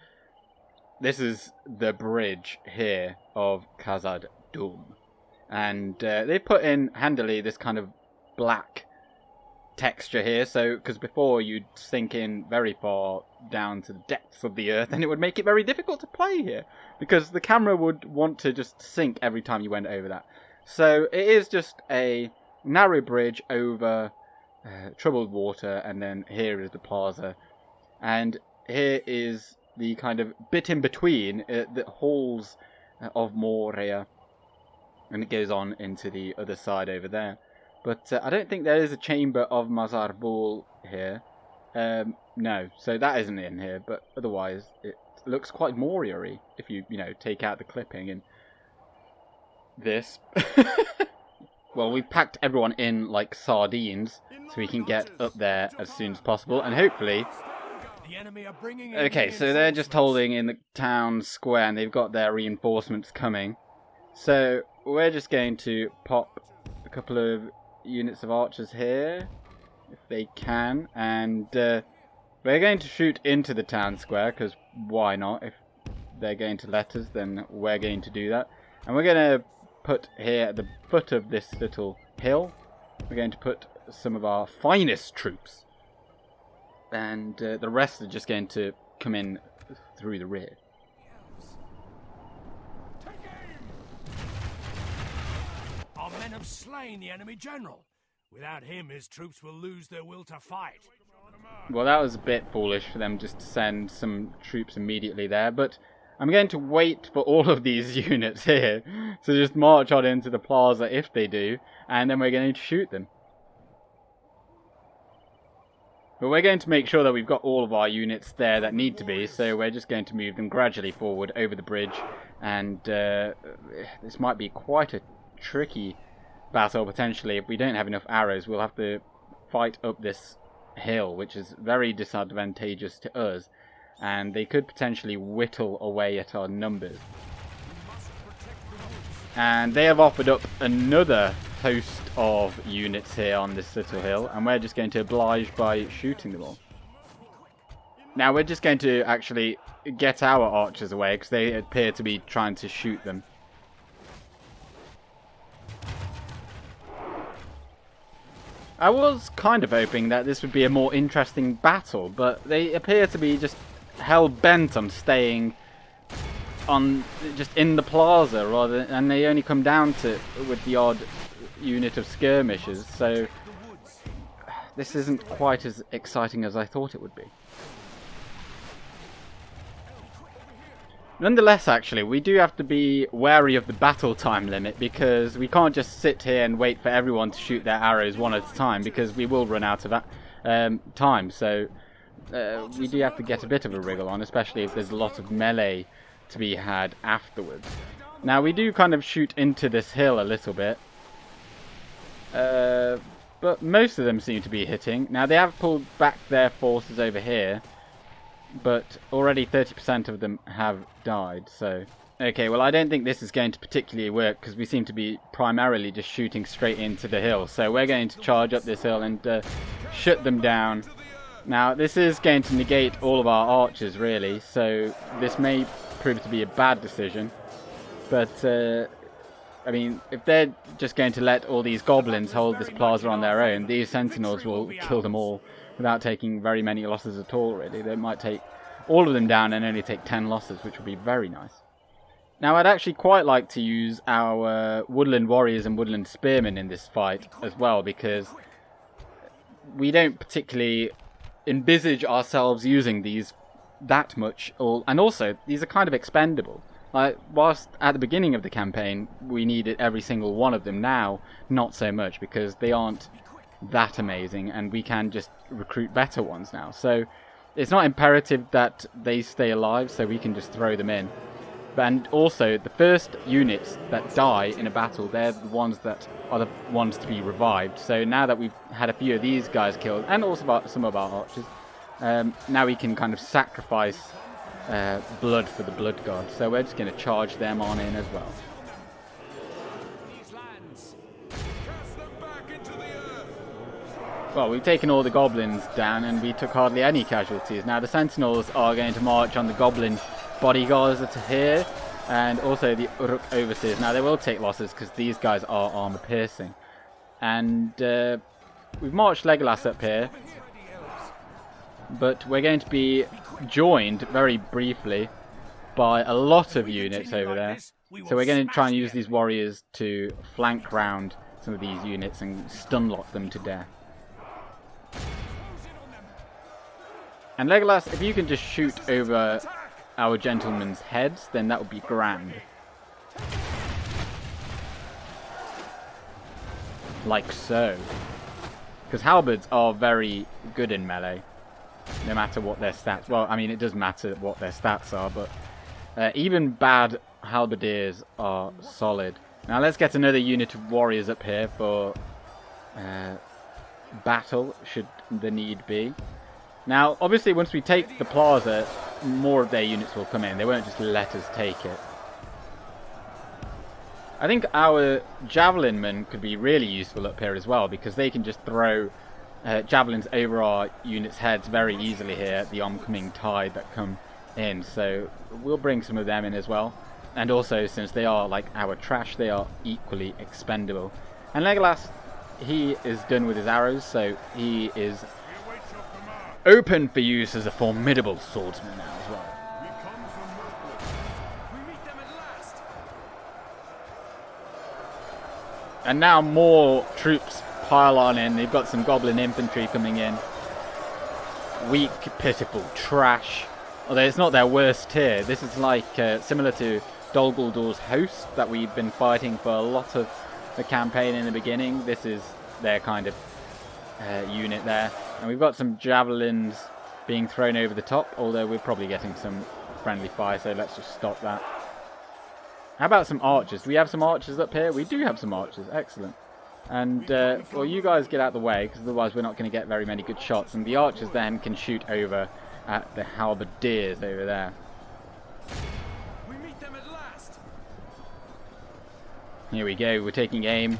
This is the bridge here of Khazad Dum. And they put in, handily, this kind of black texture here. So, because before you'd sink in very far down to the depths of the earth, and it would make it very difficult to play here. Because the camera would want to just sink every time you went over that. So, it is just a narrow bridge over troubled water, and then here is the plaza. And here is the kind of bit in between the halls of Moria, and it goes on into the other side over there. But I don't think there is a chamber of Mauser here. No, so that isn't in here. But otherwise, it looks quite Moria-y if you take out the clipping and this. Well, we've packed everyone in like sardines, so we can get up there as soon as possible, and hopefully. The enemy are bringing in Okay, so they're just holding in the town square, and they've got their reinforcements coming. So we're just going to pop a couple of units of archers here, if they can, and we're going to shoot into the town square, because why not? If they're going to let us, then we're going to do that. And we're going to put here at the foot of this little hill, we're going to put some of our finest troops. And the rest are just going to come in through the rear. Our men have slain the enemy general. Without him, his troops will lose their will to fight. Well, that was a bit foolish for them just to send some troops immediately there, but I'm going to wait for all of these units here to just march on into the plaza if they do, and then we're going to shoot them. But we're going to make sure that we've got all of our units there that need to be, so we're just going to move them gradually forward over the bridge, and this might be quite a tricky battle potentially. If we don't have enough arrows, we'll have to fight up this hill, which is very disadvantageous to us, and they could potentially whittle away at our numbers. And they have offered up another host of units here on this little hill, and we're just going to oblige by shooting them all. Now we're just going to actually get our archers away, because they appear to be trying to shoot them. I was kind of hoping that this would be a more interesting battle, but they appear to be just hell-bent on staying on just in the plaza, rather, and they only come down to with the odd unit of skirmishers, so this isn't quite as exciting as I thought it would be. Nonetheless, actually, we do have to be wary of the battle time limit, because we can't just sit here and wait for everyone to shoot their arrows one at a time, because we will run out of time. So we do have to get a bit of a wriggle on, especially if there's a lot of melee to be had afterwards. Now, we do kind of shoot into this hill a little bit, but most of them seem to be hitting. Now, they have pulled back their forces over here, but already 30% of them have died, so... Okay, well I don't think this is going to particularly work because we seem to be primarily just shooting straight into the hill. So we're going to charge up this hill and shut them down. Now this is going to negate all of our archers really, so this may prove to be a bad decision. But I mean, if they're just going to let all these goblins hold this plaza on their own, these sentinels will kill them all without taking very many losses at all really. They might take all of them down and only take 10 losses, which would be very nice. Now, I'd actually quite like to use our Woodland Warriors and Woodland Spearmen in this fight as well, because we don't particularly envisage ourselves using these that much. And also, these are kind of expendable. Like, whilst at the beginning of the campaign, we needed every single one of them, now, not so much, because they aren't that amazing, and we can just recruit better ones now. So, it's not imperative that they stay alive, so we can just throw them in. And also, the first units that die in a battle, they're the ones that are the ones to be revived. So now that we've had a few of these guys killed, and also some of our archers, now we can kind of sacrifice blood for the blood god. So we're just going to charge them on in as well. Well, we've taken all the goblins down, and we took hardly any casualties. Now the sentinels are going to march on the goblin bodyguards that are here, and also the Uruk overseers. Now they will take losses because these guys are armor piercing, and we've marched Legolas up here, but we're going to be joined very briefly by a lot of units over there. So we're going to try and use these warriors to flank round some of these units and stun lock them to death. And Legolas, if you can just shoot over our gentlemen's heads, then that would be grand. Like so. Because halberds are very good in melee, no matter what their stats... Well, I mean, it does matter what their stats are, but even bad halberdiers are solid. Now let's get another unit of warriors up here for battle, should the need be. Now, obviously, once we take the plaza, more of their units will come in. They won't just let us take it. I think our javelin men could be really useful up here as well, because they can just throw javelins over our units' heads very easily here at the oncoming tide that come in. So we'll bring some of them in as well. And also, since they are like our trash, they are equally expendable. And Legolas, he is done with his arrows, so he is open for use as a formidable swordsman now as well. And now more troops pile on in. They've got some goblin infantry coming in. Weak, pitiful trash. Although it's not their worst tier. This is like similar to Dol Guldur host that we've been fighting for a lot of the campaign in the beginning. This is their kind of unit there. And we've got some javelins being thrown over the top, although we're probably getting some friendly fire, so let's just stop that. How about some archers? Do we have some archers up here? We do have some archers. Excellent. And, well, you guys get out of the way, because otherwise we're not going to get very many good shots. And the archers then can shoot over at the halberdiers over there. We meet them at last. Here we go. We're taking aim.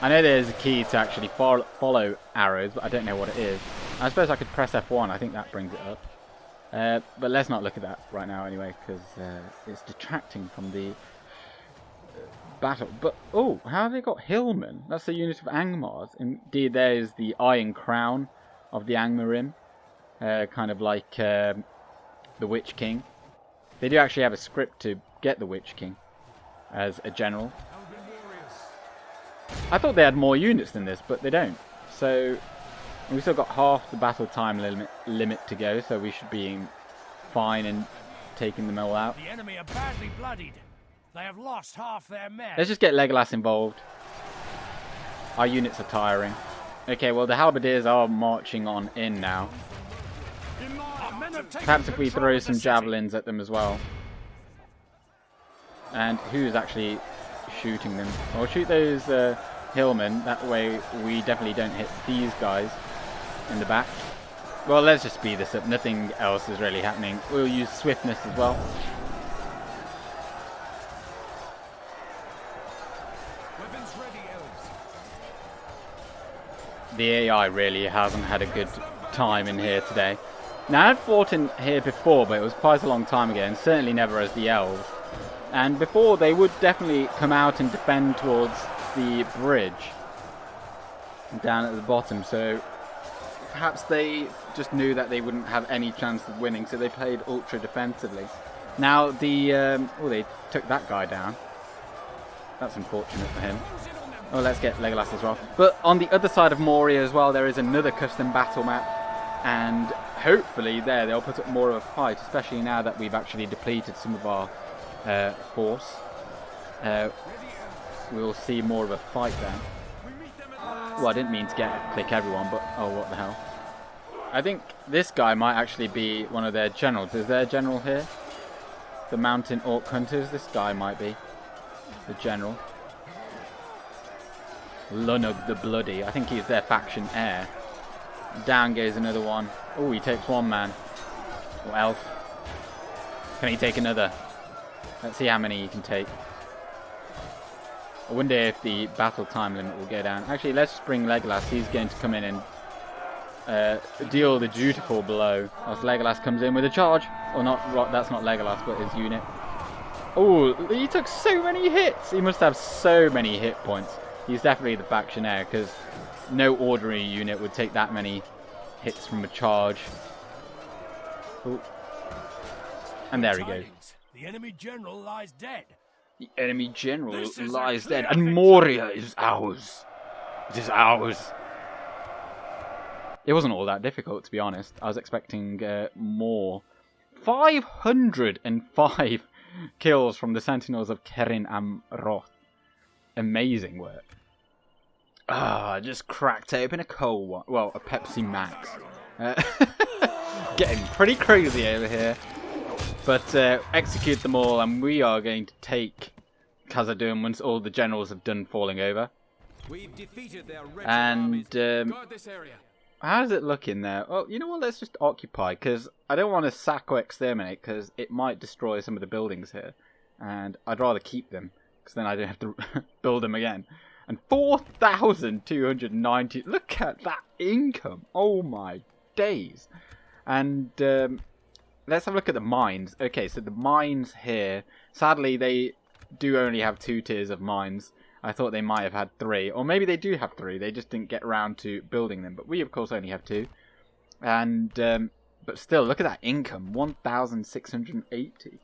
I know there's a key to actually follow arrows, but I don't know what it is. I suppose I could press F1. I think that brings it up. But let's not look at that right now anyway, because it's detracting from the battle. But, oh, how have they got Hillmen? That's a unit of Angmars. Indeed, there is the Iron Crown of the Angmarim. Kind of like the Witch King. They do actually have a script to get the Witch King as a general. I thought they had more units than this, but they don't. So we've still got half the battle time limit to go, so we should be fine in taking them all out. The enemy are badly bloodied. They have lost half their men. Let's just get Legolas involved. Our units are tiring. Okay, well the halberdiers are marching on in now. Perhaps if we throw some javelins at them as well. And who's actually shooting them? I'll shoot those hillmen. That way we definitely don't hit these guys in the back. Well, let's just speed this up. Nothing else is really happening. We'll use swiftness as well. Weapons ready, elves. The AI really hasn't had a good time in here today. Now, I've fought in here before, but it was quite a long time ago, and certainly never as the elves. And before, they would definitely come out and defend towards the bridge down at the bottom, so perhaps they just knew that they wouldn't have any chance of winning, so they played ultra defensively. Now, they took that guy down. That's unfortunate for him. Oh, let's get Legolas as well. But on the other side of Moria as well, there is another custom battle map, and hopefully they'll put up more of a fight, especially now that we've actually depleted some of our force. We'll see more of a fight then. Well, I didn't mean to click everyone, but oh, what the hell. I think this guy might actually be one of their generals. Is there a general here? The mountain orc hunters? This guy might be the general. Lunug the Bloody. I think he's their faction heir. Down goes another one. Oh, he takes one man. Or elf. Can he take another? Let's see how many he can take. I wonder if the battle time limit will go down. Actually, let's just bring Legolas. He's going to come in and deal the dutiful blow. As Legolas comes in with a charge. Or not, that's not Legolas, but his unit. Oh, he took so many hits. He must have so many hit points. He's definitely the faction heir, because no ordinary unit would take that many hits from a charge. Ooh. And there he goes. The enemy general lies dead. The enemy general lies dead, and Moria is ours. It is ours. It wasn't all that difficult, to be honest. I was expecting more. 505 kills from the Sentinels of Kerin Amroth. Amazing work. Ah, just cracked open a cold one. Well, a Pepsi Max. Getting pretty crazy over here. But execute them all, and we are going to take Khazad Dum once all the generals have done falling over. We've defeated their And guard this area. how does it look in there? Well, you know what? Let's just occupy, because I don't want to sack or exterminate, because it might destroy some of the buildings here, and I'd rather keep them, because then I don't have to build them again. And 4,290. Look at that income! Oh my days! And let's have a look at the mines. Okay, so the mines here, sadly they do only have 2 tiers of mines. I thought they might have had 3, or maybe they do have 3, they just didn't get around to building them, but we of course only have 2. And but still, look at that income, 1,680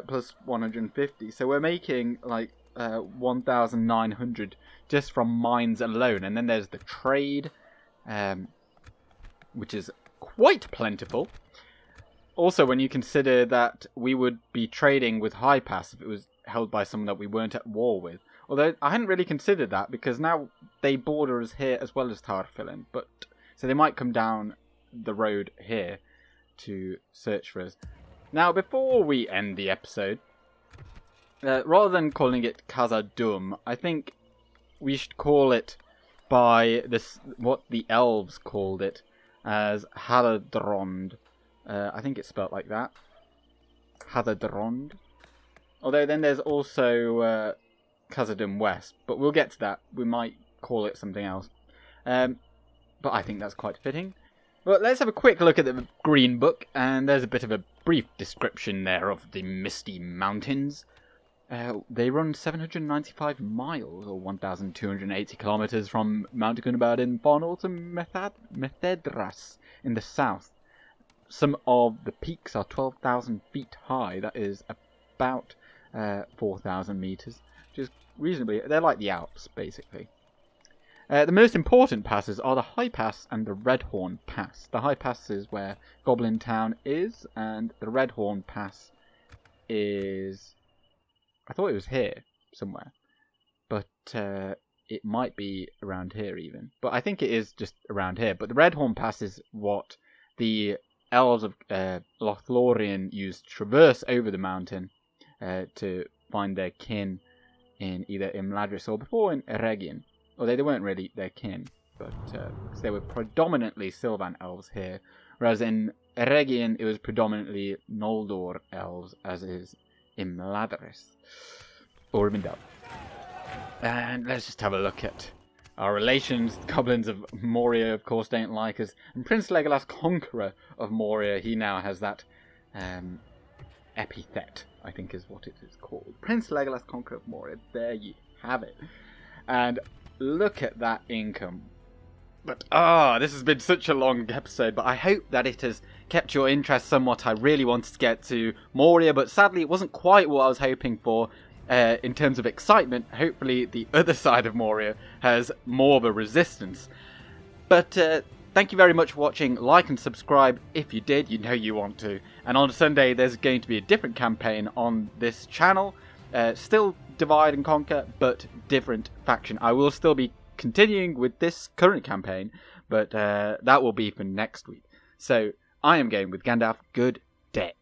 plus 150, so we're making like 1,900 just from mines alone. And then there's the trade, which is quite plentiful. Also, when you consider that we would be trading with High Pass if it was held by someone that we weren't at war with. Although I hadn't really considered that, because now they border us here as well as Taur Philinn. But so they might come down the road here to search for us. Now, before we end the episode, rather than calling it Khazad Dum, I think we should call it by this what the elves called it as Haladrond. I think it's spelt like that. Haladrond. Although then there's also Khazad Dum West, but we'll get to that. We might call it something else. But I think that's quite fitting. But let's have a quick look at the Green Book, and there's a bit of a brief description there of the Misty Mountains. They run 795 miles, or 1,280 kilometers from Mount Gundabad in far north to Methedras in the south. Some of the peaks are 12,000 feet high. That is about 4,000 meters, which is reasonably. They're like the Alps, basically. The most important passes are the High Pass and the Redhorn Pass. The High Pass is where Goblin Town is, and the Redhorn Pass is. I thought it was here somewhere, but it might be around here even. But I think it is just around here. But the Redhorn Pass is what the elves of Lothlorien used to traverse over the mountain to find their kin in either Imladris or before in Eregion. Although they weren't really their kin. but because they were predominantly Sylvan elves here, whereas in Eregion it was predominantly Noldor elves, as is in Mladris or Rivendell. And let's just have a look at our relations. The Goblins of Moria, of course, don't like us, and Prince Legolas, Conqueror of Moria, he now has that epithet, I think is what it is called. Prince Legolas, Conqueror of Moria. There you have it. And look at that income. But this has been such a long episode, but I hope that it has kept your interest somewhat. I really wanted to get to Moria, but sadly it wasn't quite what I was hoping for in terms of excitement. Hopefully the other side of Moria has more of a resistance. But thank you very much for watching. Like and subscribe if you did. You know you want to. And on Sunday there's going to be a different campaign on this channel. Still Divide and Conquer, but different faction. I will still be continuing with this current campaign, but that will be for next week. So I am going with Gandalf. Good day.